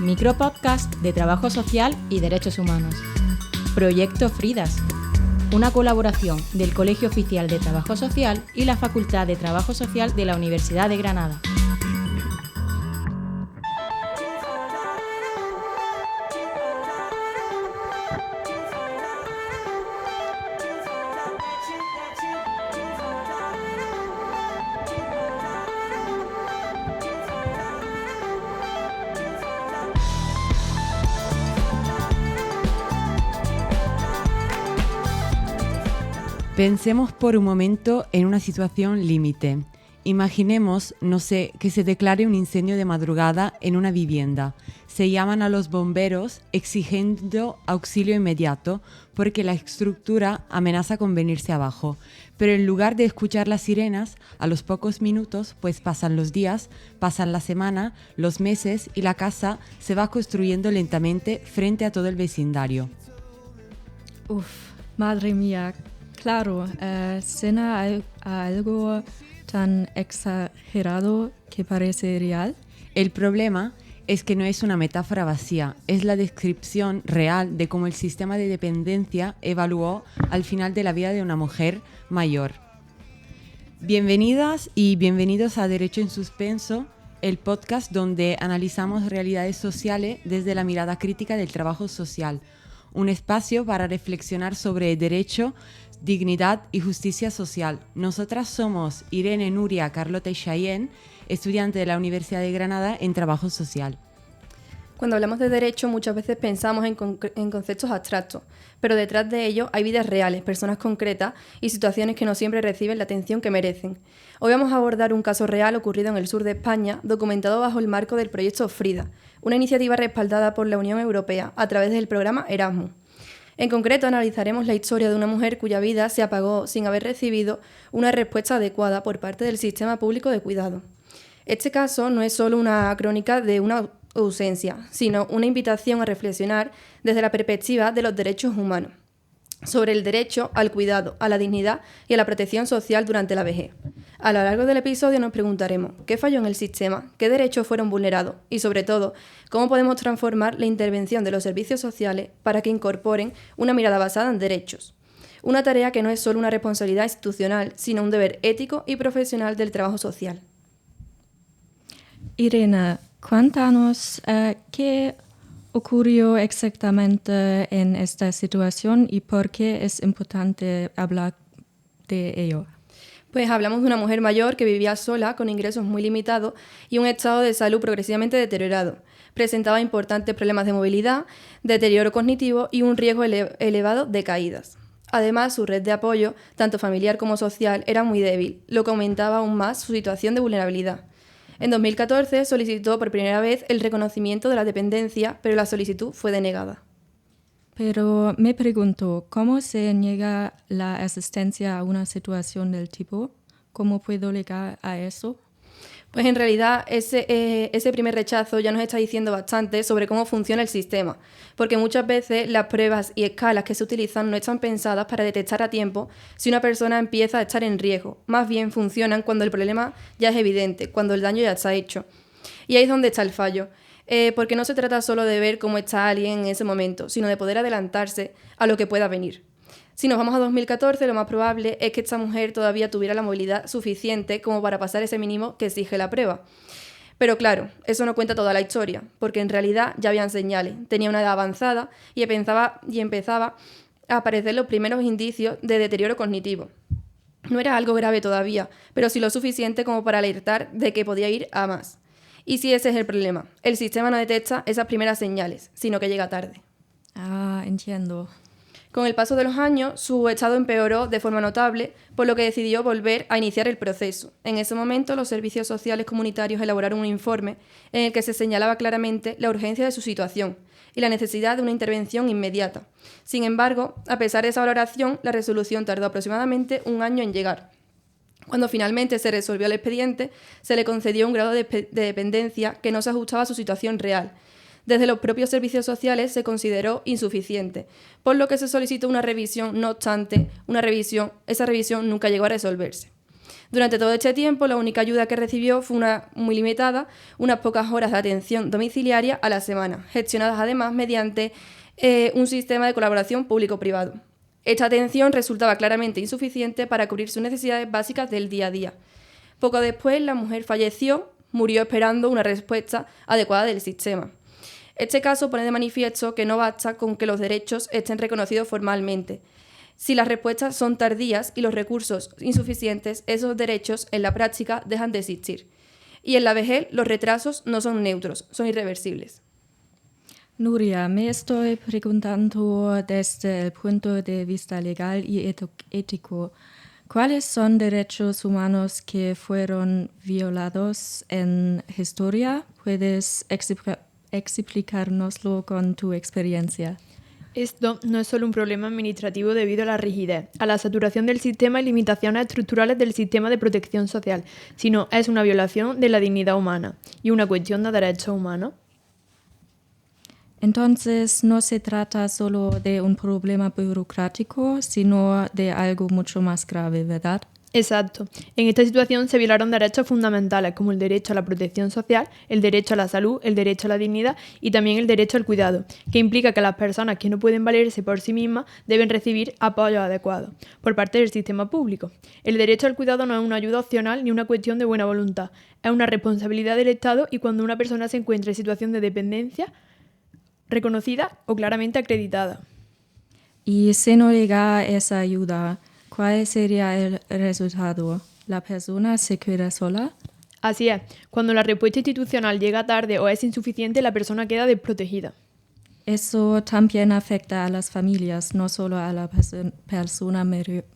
micropodcast de trabajo social y derechos humanos. Proyecto Fridas, una colaboración del Colegio Oficial de Trabajo Social y la Facultad de Trabajo Social de la Universidad de Granada. Pensemos por un momento en una situación límite. Imaginemos, que se declare un incendio de madrugada en una vivienda. Se llaman a los bomberos exigiendo auxilio inmediato porque la estructura amenaza con venirse abajo. Pero en lugar de escuchar las sirenas, a los pocos minutos, pues pasan los días, pasan la semana, los meses y la casa se va construyendo lentamente frente a todo el vecindario. Madre mía. Claro, suena a algo tan exagerado que parece real. El problema es que no es una metáfora vacía, es la descripción real de cómo el sistema de dependencia evaluó al final de la vida de una mujer mayor. Bienvenidas y bienvenidos a Derecho en Suspenso, el podcast donde analizamos realidades sociales desde la mirada crítica del trabajo social. Un espacio para reflexionar sobre derecho, dignidad y justicia social. Nosotras somos Irene, Nuria, Carlota y Cheyenne, estudiantes de la Universidad de Granada en Trabajo Social. Cuando hablamos de derecho muchas veces pensamos en conceptos abstractos, pero detrás de ellos hay vidas reales, personas concretas y situaciones que no siempre reciben la atención que merecen. Hoy vamos a abordar un caso real ocurrido en el sur de España, documentado bajo el marco del proyecto Frida, una iniciativa respaldada por la Unión Europea a través del programa Erasmus. En concreto, analizaremos la historia de una mujer cuya vida se apagó sin haber recibido una respuesta adecuada por parte del sistema público de cuidado. Este caso no es solo una crónica de una ausencia, sino una invitación a reflexionar desde la perspectiva de los derechos humanos, sobre el derecho al cuidado, a la dignidad y a la protección social durante la vejez. A lo largo del episodio nos preguntaremos qué falló en el sistema, qué derechos fueron vulnerados y, sobre todo, cómo podemos transformar la intervención de los servicios sociales para que incorporen una mirada basada en derechos. Una tarea que no es solo una responsabilidad institucional, sino un deber ético y profesional del trabajo social. Irene, cuéntanos qué ocurrió exactamente en esta situación y por qué es importante hablar de ello. Pues hablamos de una mujer mayor que vivía sola, con ingresos muy limitados y un estado de salud progresivamente deteriorado. Presentaba importantes problemas de movilidad, deterioro cognitivo y un riesgo elevado de caídas. Además, su red de apoyo, tanto familiar como social, era muy débil, lo que aumentaba aún más su situación de vulnerabilidad. En 2014 solicitó por primera vez el reconocimiento de la dependencia, pero la solicitud fue denegada. Pero me pregunto, ¿cómo se niega la asistencia a una situación del tipo? ¿Cómo puedo llegar a eso? Pues en realidad ese primer rechazo ya nos está diciendo bastante sobre cómo funciona el sistema, porque muchas veces las pruebas y escalas que se utilizan no están pensadas para detectar a tiempo si una persona empieza a estar en riesgo, más bien funcionan cuando el problema ya es evidente, cuando el daño ya está hecho. Y ahí es donde está el fallo. Porque no se trata solo de ver cómo está alguien en ese momento, sino de poder adelantarse a lo que pueda venir. Si nos vamos a 2014, lo más probable es que esta mujer todavía tuviera la movilidad suficiente como para pasar ese mínimo que exige la prueba. Pero claro, eso no cuenta toda la historia, porque en realidad ya habían señales, tenía una edad avanzada y empezaba a aparecer los primeros indicios de deterioro cognitivo. No era algo grave todavía, pero sí lo suficiente como para alertar de que podía ir a más. Y si ese es el problema, el sistema no detecta esas primeras señales, sino que llega tarde. Entiendo. Con el paso de los años, su estado empeoró de forma notable, por lo que decidió volver a iniciar el proceso. En ese momento, los servicios sociales comunitarios elaboraron un informe en el que se señalaba claramente la urgencia de su situación y la necesidad de una intervención inmediata. Sin embargo, a pesar de esa valoración, la resolución tardó aproximadamente un año en llegar. Cuando finalmente se resolvió el expediente, se le concedió un grado de dependencia que no se ajustaba a su situación real. Desde los propios servicios sociales se consideró insuficiente, por lo que se solicitó una revisión. No obstante, esa revisión nunca llegó a resolverse. Durante todo este tiempo, la única ayuda que recibió fue muy limitada, unas pocas horas de atención domiciliaria a la semana, gestionadas además mediante un sistema de colaboración público-privado. Esta atención resultaba claramente insuficiente para cubrir sus necesidades básicas del día a día. Poco después, la mujer murió esperando una respuesta adecuada del sistema. Este caso pone de manifiesto que no basta con que los derechos estén reconocidos formalmente. Si las respuestas son tardías y los recursos insuficientes, esos derechos en la práctica dejan de existir. Y en la vejez, los retrasos no son neutros, son irreversibles. Nuria, me estoy preguntando desde el punto de vista legal y ético, ¿cuáles son derechos humanos que fueron violados en historia? ¿Puedes explicárnoslo con tu experiencia? Esto no es solo un problema administrativo debido a la rigidez, a la saturación del sistema y limitaciones estructurales del sistema de protección social, sino es una violación de la dignidad humana y una cuestión de derechos humanos. Entonces, no se trata solo de un problema burocrático, sino de algo mucho más grave, ¿verdad? Exacto. En esta situación se violaron derechos fundamentales como el derecho a la protección social, el derecho a la salud, el derecho a la dignidad y también el derecho al cuidado, que implica que las personas que no pueden valerse por sí mismas deben recibir apoyos adecuados por parte del sistema público. El derecho al cuidado no es una ayuda opcional ni una cuestión de buena voluntad, es una responsabilidad del Estado y cuando una persona se encuentra en situación de dependencia reconocida o claramente acreditada. Y si no llega esa ayuda, ¿cuál sería el resultado? ¿La persona se queda sola? Así es, cuando la respuesta institucional llega tarde o es insuficiente, la persona queda desprotegida. Eso también afecta a las familias, no solo a la persona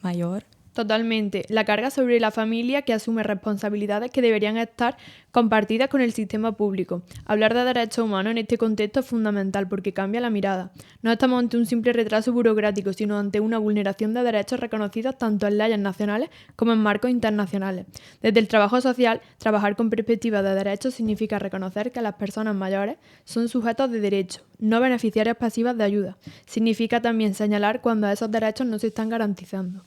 mayor. Totalmente. La carga sobre la familia que asume responsabilidades que deberían estar compartidas con el sistema público. Hablar de derechos humanos en este contexto es fundamental porque cambia la mirada. No estamos ante un simple retraso burocrático, sino ante una vulneración de derechos reconocidos tanto en leyes nacionales como en marcos internacionales. Desde el trabajo social, trabajar con perspectiva de derechos significa reconocer que las personas mayores son sujetos de derechos, no beneficiarias pasivas de ayuda. Significa también señalar cuando esos derechos no se están garantizando.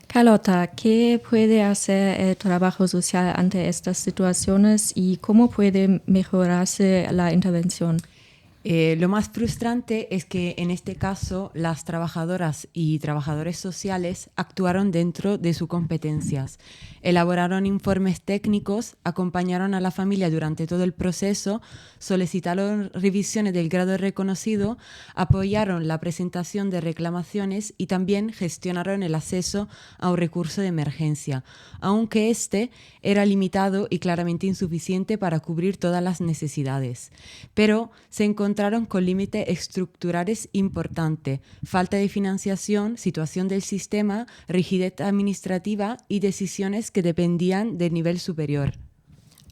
Carlota, ¿qué puede hacer el trabajo social ante estas situaciones y cómo puede mejorarse la intervención? Lo más frustrante es que en este caso las trabajadoras y trabajadores sociales actuaron dentro de sus competencias, elaboraron informes técnicos, acompañaron a la familia durante todo el proceso, solicitaron revisiones del grado reconocido, apoyaron la presentación de reclamaciones y también gestionaron el acceso a un recurso de emergencia, aunque este era limitado y claramente insuficiente para cubrir todas las necesidades. Pero se encontraron con límites estructurales importantes, falta de financiación, situación del sistema, rigidez administrativa y decisiones que dependían del nivel superior.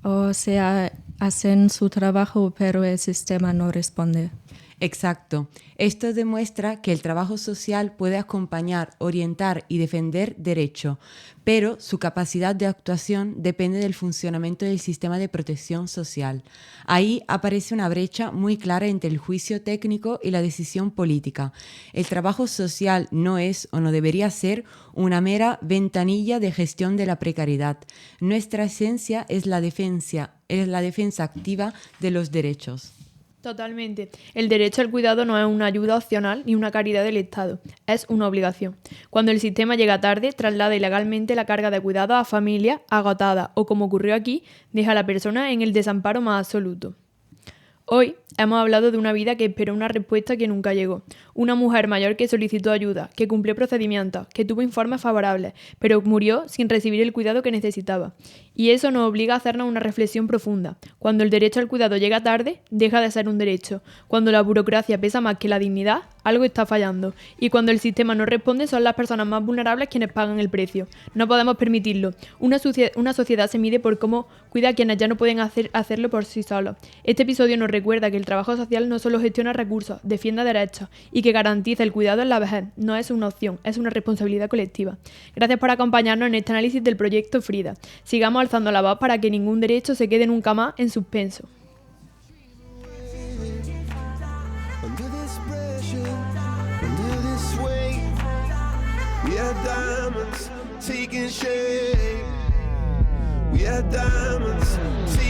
O sea, hacen su trabajo, pero el sistema no responde. Exacto. Esto demuestra que el trabajo social puede acompañar, orientar y defender derechos, pero su capacidad de actuación depende del funcionamiento del sistema de protección social. Ahí aparece una brecha muy clara entre el juicio técnico y la decisión política. El trabajo social no es o no debería ser una mera ventanilla de gestión de la precariedad. Nuestra esencia es la defensa activa de los derechos. Totalmente. El derecho al cuidado no es una ayuda opcional ni una caridad del Estado, es una obligación. Cuando el sistema llega tarde, traslada ilegalmente la carga de cuidado a familias agotadas o, como ocurrió aquí, deja a la persona en el desamparo más absoluto. Hoy hemos hablado de una vida que esperó una respuesta que nunca llegó. Una mujer mayor que solicitó ayuda, que cumplió procedimientos, que tuvo informes favorables, pero murió sin recibir el cuidado que necesitaba. Y eso nos obliga a hacernos una reflexión profunda. Cuando el derecho al cuidado llega tarde, deja de ser un derecho. Cuando la burocracia pesa más que la dignidad, algo está fallando. Y cuando el sistema no responde, son las personas más vulnerables quienes pagan el precio. No podemos permitirlo. Una sociedad se mide por cómo cuida a quienes ya no pueden hacerlo por sí solos. Este episodio nos recuerda que el trabajo social no solo gestiona recursos, defiende derechos y que garantiza el cuidado en la vejez. No es una opción, es una responsabilidad colectiva. Gracias por acompañarnos en este análisis del proyecto Frida. Sigamos alzando la voz para que ningún derecho se quede nunca más en suspenso. We are diamonds taking shape. We had diamonds,